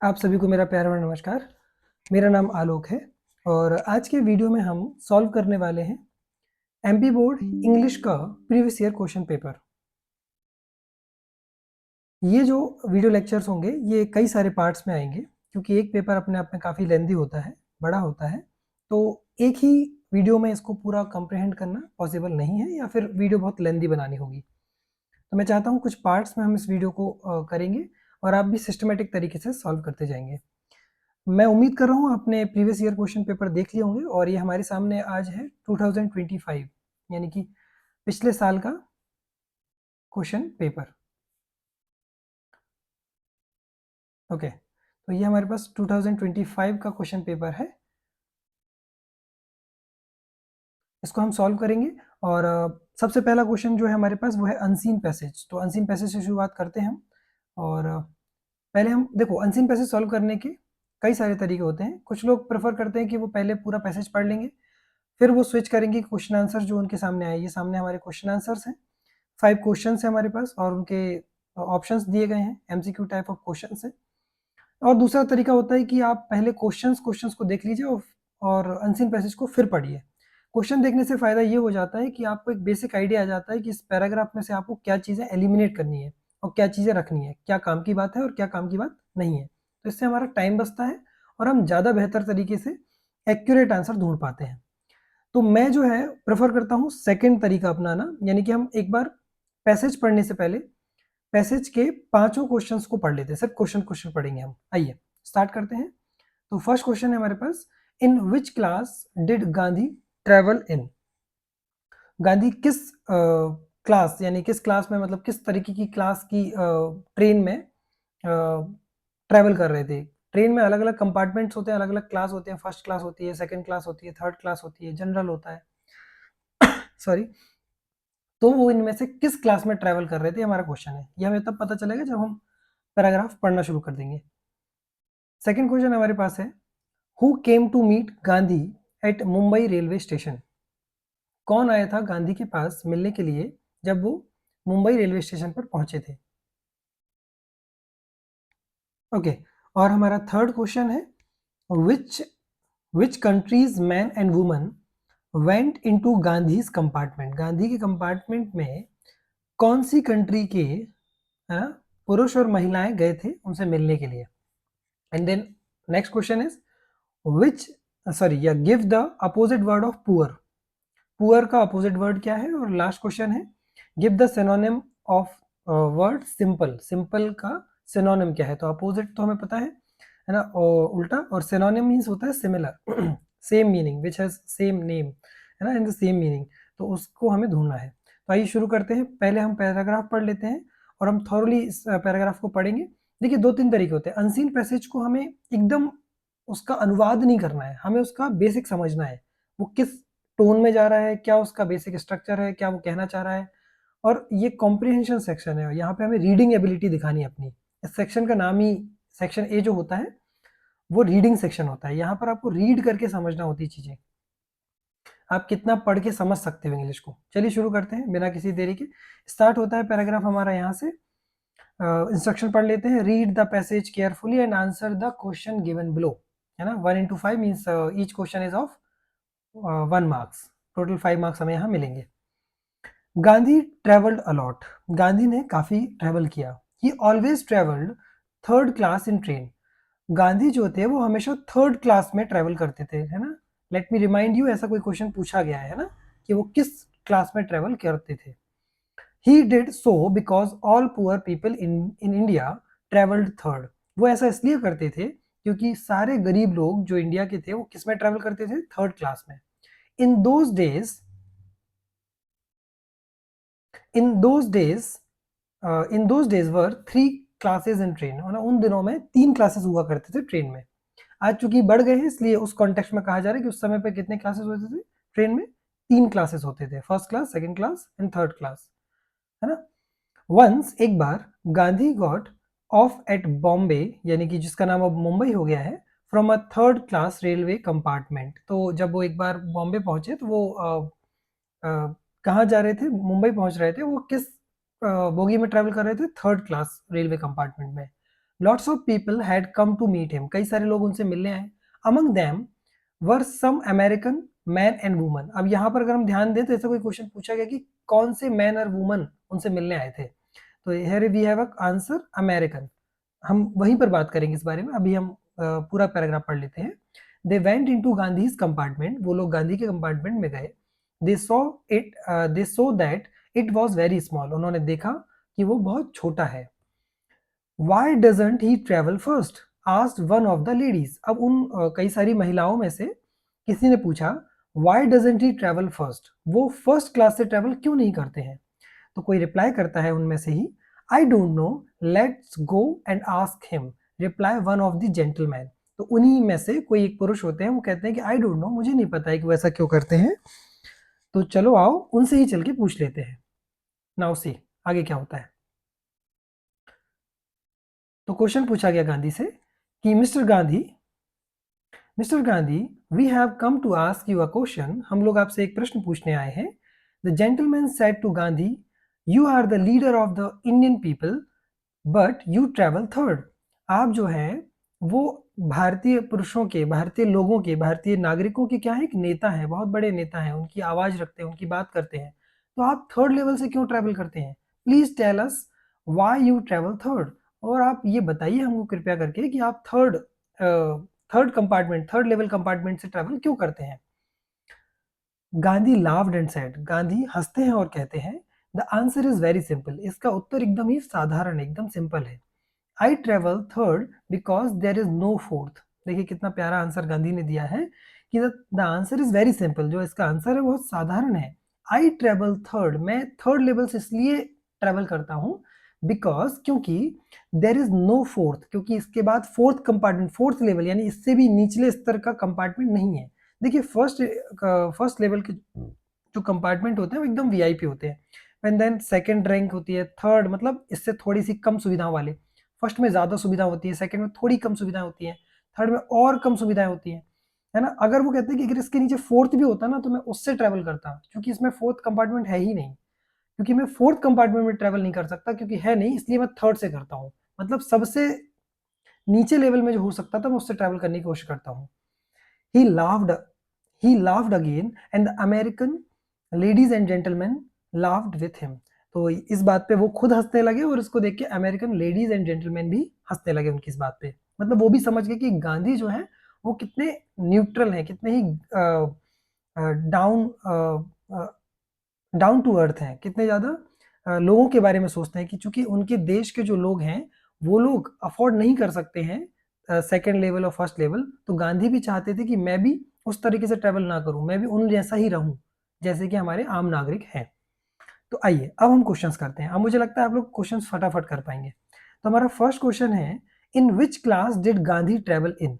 आप सभी को मेरा प्यारा नमस्कार। मेरा नाम आलोक है और आज के वीडियो में हम सॉल्व करने वाले हैं एमपी बोर्ड इंग्लिश का प्रीवियस ईयर क्वेश्चन पेपर। ये जो वीडियो लेक्चर्स होंगे ये कई सारे पार्ट्स में आएंगे क्योंकि एक पेपर अपने आप में काफ़ी लेंदी होता है, बड़ा होता है, तो एक ही वीडियो में इसको पूरा कंप्रहेंड करना पॉसिबल नहीं है या फिर वीडियो बहुत लेंदी बनानी होगी। तो मैं चाहता हूँ कुछ पार्ट्स में हम इस वीडियो को करेंगे और आप भी सिस्टमेटिक तरीके से सॉल्व करते जाएंगे। मैं उम्मीद कर रहा हूँ आपने प्रीवियस ईयर क्वेश्चन पेपर देख लिए होंगे और ये हमारे सामने आज है 2025 यानी कि पिछले साल का क्वेश्चन पेपर। ओके, तो ये हमारे पास 2025 का क्वेश्चन पेपर है, इसको हम सॉल्व करेंगे। और सबसे पहला क्वेश्चन जो है हमारे पास वो है अनसीन पैसेज। तो अनसीन पैसेज से शुरुआत करते हैं हम। और पहले हम देखो, अनसीन पैसेज सॉल्व करने के कई सारे तरीके होते हैं। कुछ लोग प्रेफर करते हैं कि वो पहले पूरा पैसेज पढ़ लेंगे, फिर वो स्विच करेंगे क्वेश्चन आंसर जो उनके सामने आए। ये सामने हमारे क्वेश्चन आंसर्स हैं, 5 क्वेश्चंस हैं हमारे पास और उनके ऑप्शंस दिए गए हैं, एमसीक्यू टाइप ऑफ क्वेश्चंस हैं। और दूसरा तरीका होता है कि आप पहले क्वेश्चंस को देख लीजिए और अनसीन पैसेज को फिर पढ़िए। क्वेश्चन देखने से फ़ायदा ये हो जाता है कि आपको एक बेसिक आइडिया आ जाता है कि इस पैराग्राफ में से आपको क्या चीज़ें एलिमिनेट करनी है और क्या चीज़ें रखनी है, क्या काम की बात है और क्या काम की बात नहीं है। तो इससे हमारा टाइम बचता है और हम ज़्यादा बेहतर तरीके से एक्यूरेट आंसर ढूंढ पाते हैं। तो मैं जो है प्रेफर करता हूँ सेकंड तरीका अपनाना, यानी कि हम एक बार पैसेज पढ़ने से पहले पैसेज के पांचों क्वेश्चंस को पढ़ लेते हैं। सिर्फ क्वेश्चन क्वेश्चन पढ़ेंगे हम। आइए स्टार्ट करते हैं। तो फर्स्ट क्वेश्चन है हमारे पास, in which class did Gandhi travel in. Gandhi किस क्लास यानी किस क्लास में, मतलब किस तरीके की क्लास की ट्रेन में ट्रेवल कर रहे थे। ट्रेन में अलग अलग कंपार्टमेंट्स होते हैं, अलग अलग क्लास होते हैं। फर्स्ट क्लास होती है, सेकंड क्लास होती है, थर्ड क्लास होती है, जनरल होता है, सॉरी। तो वो इनमें से किस क्लास में ट्रेवल कर रहे थे, हमारा क्वेश्चन है। ये हमें तब पता चलेगा जब हम पैराग्राफ पढ़ना शुरू कर देंगे। सेकंड क्वेश्चन हमारे पास है, who came to meet Gandhi at Mumbai railway station. कौन आया था गांधी के पास मिलने के लिए जब वो मुंबई रेलवे स्टेशन पर पहुंचे थे। ओके, और हमारा थर्ड क्वेश्चन है, which which countries man and woman went into Gandhi's compartment. Gandhi के कंपार्टमेंट में कौन सी कंट्री के, है ना, पुरुष और महिलाएं गए थे उनसे मिलने के लिए। And then next question is which, sorry या give the opposite word of poor. Poor का अपोजिट वर्ड क्या है। और लास्ट क्वेश्चन है, give the synonym of word simple. Simple का सिनोनिम क्या है। तो अपोजिट तो हमें पता है ना, और उल्टा, और सिनोनिम मीन्स होता है similar, same meaning, which has same name, है ना, इन द सेम मीनिंग। तो उसको हमें ढूंढना है। तो आइए शुरू करते हैं। पहले हम पैराग्राफ पढ़ लेते हैं और हम थॉरली इस पैराग्राफ को पढ़ेंगे। देखिए, दो तीन तरीके होते हैं। अनसीन पैसेज को हमें एकदम उसका अनुवाद नहीं करना है, हमें उसका बेसिक समझना है। वो किस टोन में जा रहा है, क्या उसका बेसिक स्ट्रक्चर है, क्या वो कहना चाह रहा है। और ये कॉम्प्रिहेंशन सेक्शन है, यहाँ पे हमें रीडिंग एबिलिटी दिखानी है अपनी। इस सेक्शन का नाम ही, सेक्शन ए जो होता है वो रीडिंग सेक्शन होता है। यहाँ पर आपको रीड करके समझना होती है चीजें, आप कितना पढ़ के समझ सकते हो इंग्लिश को। चलिए शुरू करते हैं बिना किसी देरी के। स्टार्ट होता है पैराग्राफ हमारा यहाँ से। इंस्ट्रक्शन पढ़ लेते हैं। Read the passage carefully and answer the question given below, है ना। 1 into 5 means each question is of 1 marks. Total 5 marks हमें यहाँ मिलेंगे। Gandhi travelled allot. गांधी ने काफी ट्रेवल किया। ही always travelled third class in train. Gandhi जो थे वो हमेशा थर्ड क्लास में ट्रेवल करते थे, है ना। लेट मी रिमाइंड यू, ऐसा कोई क्वेश्चन पूछा गया है ना कि वो किस क्लास में ट्रेवल करते थे। He did so because all poor people in India travelled third. वो ऐसा इसलिए करते थे क्योंकि सारे गरीब लोग जो इंडिया के थे वो किस में ट्रेवल करते थे, थर्ड क्लास में। In those days in those days in those days were 3 classes in train. उन दिनों में 3 क्लासेस हुआ करते थे ट्रेन में। आज चूंकि बढ़ गए हैं इसलिए उस कॉन्टेक्स्ट में कहा जा रहा है कि उस समय पे कितने क्लासेस होते थे ट्रेन में, 3 क्लासेस होते थे, first class, second class and third class, है ना। वंस, एक बार, Gandhi got off at Bombay, यानी कि जिसका नाम अब मुंबई हो गया है, from a third class railway compartment. तो जब वो एक बार बॉम्बे पहुंचे तो वो कहाँ जा रहे थे, मुंबई पहुंच रहे थे। वो किस बोगी में ट्रेवल कर रहे थे, थर्ड क्लास रेलवे कंपार्टमेंट में। Lots of people had come to meet him, कई सारे लोग उनसे मिलने आए. Among them were some American man and woman. अब यहाँ पर अगर हम ध्यान दें तो ऐसा कोई क्वेश्चन पूछा गया कि कौन से मैन और वुमन उनसे मिलने आए थे. तो here we have a answer American. हम वहीं पर बात करेंगे इस बारे में. अभी हम पूरा पैराग्राफ पढ़ लेते हैं. They went into Gandhi's compartment, वो लोग गांधी के कंपार्टमेंट में गए. They saw that it was very small, उन्होंने देखा कि वो बहुत छोटा है. Why doesn't he travel first? asked one of the ladies. अब उन कई सारी महिलाओं में से किसी ने पूछा Why doesn't he travel first? वो फर्स्ट क्लास से ट्रेवल क्यों नहीं करते हैं. तो कोई रिप्लाई करता है उनमें से ही I don't know, let's go and ask him, reply one of the gentlemen. तो उन्हीं में से कोई एक पुरुष होते हैं, वो कहते हैं कि I don't know, मुझे नहीं पता है कि वो ऐसा क्यों करते हैं, तो चलो आओ उनसे ही चल के पूछ लेते हैं. नाउ सी आगे क्या होता है. तो क्वेश्चन पूछा गया गांधी से कि mister Gandhi we have come to ask you a question, हम लोग आपसे एक प्रश्न पूछने आए हैं. The gentleman said to Gandhi you are the leader of the Indian people but you travel third. आप जो हैं वो भारतीय पुरुषों के, भारतीय लोगों के, भारतीय नागरिकों के क्या है, एक नेता है, बहुत बड़े नेता हैं, उनकी आवाज रखते हैं, उनकी बात करते हैं, तो आप थर्ड लेवल से क्यों ट्रेवल करते हैं. Please tell us why you travel third. और आप ये बताइए हमको कृपया करके कि आप थर्ड लेवल कंपार्टमेंट से ट्रेवल क्यों करते हैं. Gandhi laughed and said, Gandhi हंसते हैं और कहते हैं the answer is very simple, इसका उत्तर एकदम ही साधारण है, एकदम सिंपल है. I travel third because there is no fourth. देखिए कितना प्यारा आंसर गांधी ने दिया है कि the answer is very simple, जो इसका आंसर है बहुत साधारण है. आई ट्रेवल थर्ड, मैं थर्ड लेवल से इसलिए ट्रेवल करता हूं बिकॉज, क्योंकि देर इज नो फोर्थ, क्योंकि इसके बाद फोर्थ कंपार्टमेंट, फोर्थ लेवल यानी इससे भी निचले स्तर का कंपार्टमेंट नहीं है. देखिए फर्स्ट लेवल के जो कंपार्टमेंट होते हैं वो एकदम वीआईपी होते हैं. एंड देन सेकंड रैंक होती है, थर्ड मतलब इससे थोड़ी सी कम सुविधाओं वाले. फर्स्ट में ज्यादा सुविधा होती है, सेकंड में थोड़ी कम सुविधाएं होती हैं, थर्ड में और कम सुविधाएं होती हैं, है ना. अगर वो कहते हैं कि अगर इसके नीचे फोर्थ भी होता ना तो मैं उससे ट्रेवल करता, क्योंकि इसमें फोर्थ कंपार्टमेंट है ही नहीं, क्योंकि मैं फोर्थ कंपार्टमेंट में ट्रेवल नहीं कर सकता क्योंकि है नहीं, इसलिए मैं थर्ड से करता हूँ. मतलब सबसे नीचे लेवल में जो हो सकता था मैं उससे ट्रेवल करने की कोशिश करता हूँ. ही laughed he laughed again and the American ladies and gentlemen laughed with him. तो इस बात पे वो खुद हंसने लगे और इसको देख के अमेरिकन लेडीज एंड जेंटलमैन भी हंसने लगे उनकी इस बात पे. मतलब वो भी समझ गए कि गांधी जो है वो कितने न्यूट्रल हैं, कितने ही डाउन डाउन टू अर्थ हैं, कितने ज़्यादा लोगों के बारे में सोचते हैं, कि चूंकि उनके देश के जो लोग हैं वो लोग अफोर्ड नहीं कर सकते हैं सेकेंड लेवल और फर्स्ट लेवल, तो गांधी भी चाहते थे कि मैं भी उस तरीके से ट्रेवल ना करूं, मैं भी उन जैसा ही रहूं जैसे कि हमारे आम नागरिक हैं. तो आइए अब हम क्वेश्चंस करते हैं. अब मुझे लगता है आप लोग क्वेश्चंस फटाफट कर पाएंगे. तो हमारा फर्स्ट क्वेश्चन है in which class did Gandhi travel in.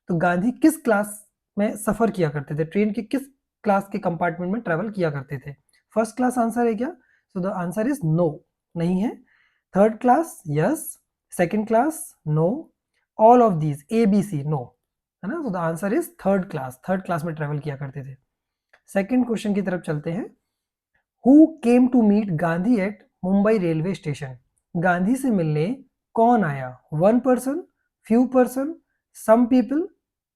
तो गांधी किस क्लास में सफर किया करते थे, ट्रेन के किस क्लास के कंपार्टमेंट में ट्रेवल किया करते थे. फर्स्ट क्लास आंसर है क्या, so the answer is no, नहीं है. Third class yes, second class no, all of these A B C no, है ना. तो the answer is third class में ट्रेवल किया करते थे. सेकंड क्वेश्चन की तरफ चलते हैं. Who came to meet Gandhi at Mumbai railway station. Gandhi से मिलने कौन आया, one person, few person, some people,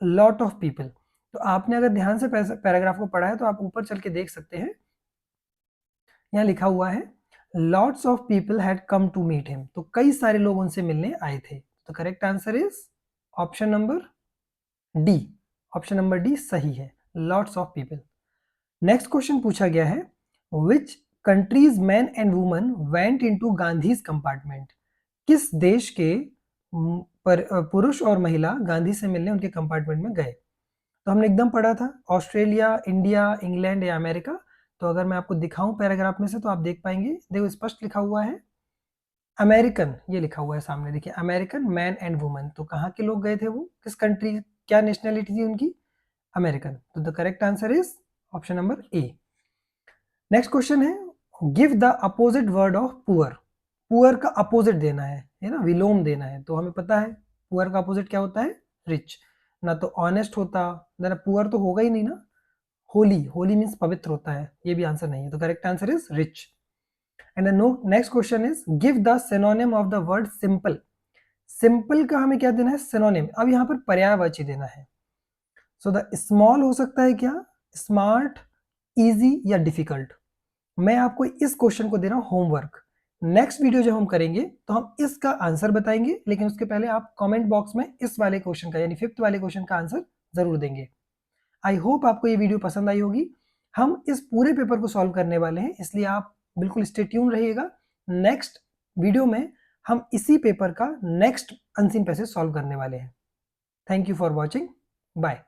lot of people. तो आपने अगर ध्यान से पैराग्राफ को पढ़ा है तो आप ऊपर चल के देख सकते हैं, यहाँ लिखा हुआ है lots of people had come to meet him. तो कई सारे लोग उनसे मिलने आए थे. तो correct answer is option number D. Option number D सही है, lots of people. Next question पूछा गया है which countries man and woman went into Gandhi's compartment. किस देश के पुरुष और महिला गांधी से मिलने उनके कंपार्टमेंट में गए. तो हमने एकदम पढ़ा था ऑस्ट्रेलिया, इंडिया, इंग्लैंड या अमेरिका. तो अगर मैं आपको दिखाऊं पैराग्राफ में से तो आप देख पाएंगे, देखो स्पष्ट लिखा हुआ है अमेरिकन, ये लिखा हुआ है सामने देखिए, अमेरिकन मैन एंड वुमन. तो कहाँ के लोग गए थे वो, किस कंट्री, क्या नेशनलिटी थी उनकी, अमेरिकन. तो the correct answer is option number A. Next question है give the opposite word of poor. Poor का अपोजिट देना है ना, विलोम देना है. तो हमें पता है पुअर का अपोजिट क्या होता है, रिच. ना तो ऑनेस्ट होता, ना पुअर तो होगा ही नहीं ना. होली, होली मीन्स पवित्र होता है, ये भी आंसर नहीं है. तो correct answer is rich. And the next question is give the synonym of the word simple. Simple का हमें क्या देना है, सिनोनिम। अब यहाँ पर पर्यायवाची देना है। सो द स्मॉल हो सकता है क्या, स्मार्ट, इजी या डिफिकल्ट। मैं आपको इस क्वेश्चन को दे रहा हूं होमवर्क। नेक्स्ट वीडियो जब हम करेंगे तो हम इसका आंसर बताएंगे, लेकिन उसके पहले आप कमेंट बॉक्स में इस वाले क्वेश्चन का यानी 5th वाले क्वेश्चन का आंसर जरूर देंगे। आई होप आपको ये वीडियो पसंद आई होगी। हम इस पूरे पेपर को सॉल्व करने वाले हैं, इसलिए आप बिल्कुल स्टे ट्यून रहिएगा। नेक्स्ट वीडियो में हम इसी पेपर का नेक्स्ट अनसीन पैसेज सॉल्व करने वाले हैं। Thank you for watching, bye.